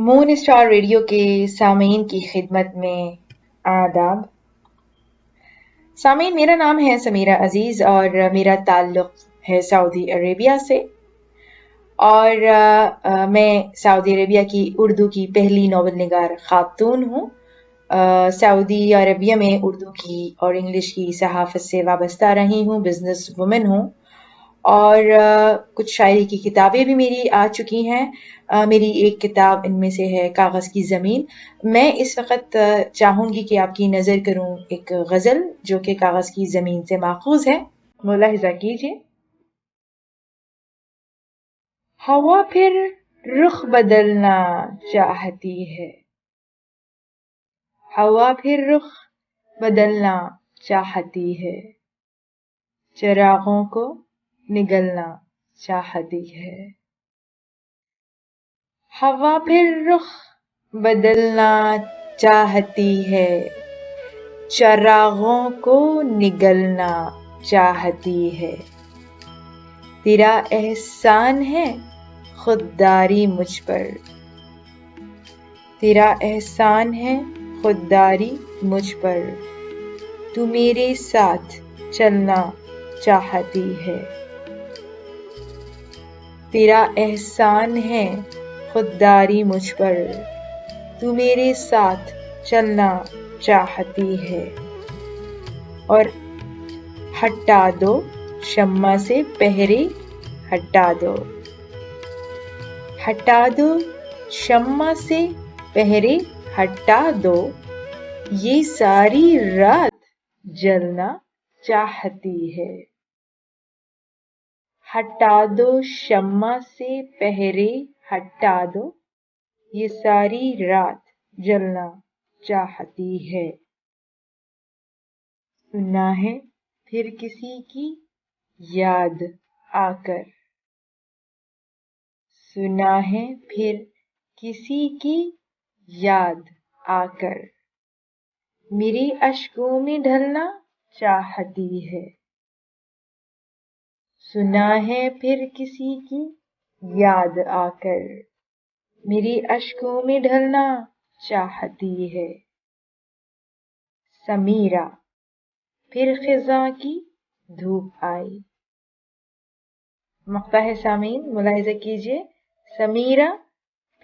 مون star radio کے سامعین کی خدمت میں آداب. سامعین، میرا نام ہے سمیرہ عزیز اور میرا تعلق ہے سعودی عربیہ سے، اور میں سعودی عربیہ کی اردو کی پہلی ناول نگار خاتون ہوں. سعودی عربیہ میں اردو کی اور انگلش کی صحافت سے وابستہ رہی ہوں، بزنس وومن ہوں، اور کچھ شاعری کی کتابیں بھی میری آ چکی ہیں. میری ایک کتاب ان میں سے ہے کاغذ کی زمین. میں اس وقت چاہوں گی کہ آپ کی نظر کروں ایک غزل جو کہ کاغذ کی زمین سے ماخوذ ہے. ملاحظہ کیجیے. ہوا پھر رخ بدلنا چاہتی ہے، ہوا پھر رخ بدلنا چاہتی ہے، چراغوں کو نگلنا چاہتی ہے. ہوا پھر رخ بدلنا چاہتی ہے، چراغوں کو نگلنا چاہتی ہے. تیرا احسان ہے خودداری مجھ پر، تیرا احسان ہے خودداری مجھ پر، تو میرے ساتھ چلنا چاہتی ہے. تیرا احسان ہے خودداری مجھ پر، تو میرے ساتھ چلنا چاہتی ہے. اور ہٹا دو شمع سے پہرے، ہٹا دو، ہٹا دو شمع سے پہرے، ہٹا دو، یہ ساری رات جلنا چاہتی ہے. ہٹا دو شمع سے پہرے، ہٹا دو، یہ ساری رات جلنا چاہتی ہے. سنا ہے پھر کسی کی یاد آ کر، سنا ہے پھر کسی کی یاد آ کر، میرے اشکوں میں ڈھلنا چاہتی ہے. سنا ہے پھر کسی کی یاد آ کر، میری اشکوں میں ڈھلنا چاہتی ہے. سمیرہ پھر خزاں کی دھوپ آئی. مقطع ہے سامعین، ملاحظہ کیجیے. سمیرہ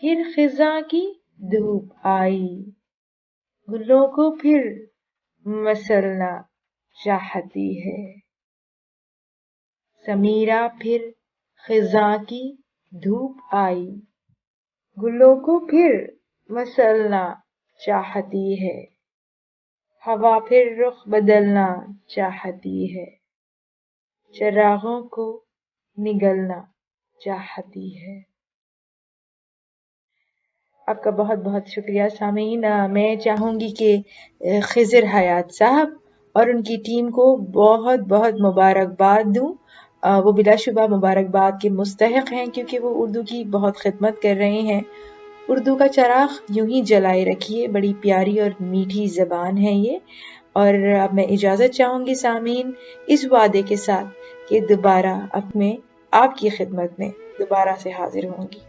پھر خزاں کی دھوپ آئی، گلوں کو پھر مسلنا چاہتی ہے. سمیرہ پھر خزاں کی دھوپ آئی، گلوں کو پھر مسلنا چاہتی ہے. ہوا پھر رخ بدلنا چاہتی ہے، چراغوں کو نگلنا چاہتی ہے. آپ کا بہت بہت شکریہ سامعین. میں چاہوں گی کہ خضر حیات صاحب اور ان کی ٹیم کو بہت بہت مبارکباد دوں. وہ بلا شبہ مبارکباد کے مستحق ہیں کیونکہ وہ اردو کی بہت خدمت کر رہے ہیں. اردو کا چراغ یوں ہی جلائے رکھیے، بڑی پیاری اور میٹھی زبان ہے یہ. اور اب میں اجازت چاہوں گی سامعین، اس وعدے کے ساتھ کہ دوبارہ اب میں آپ کی خدمت میں دوبارہ سے حاضر ہوں گی.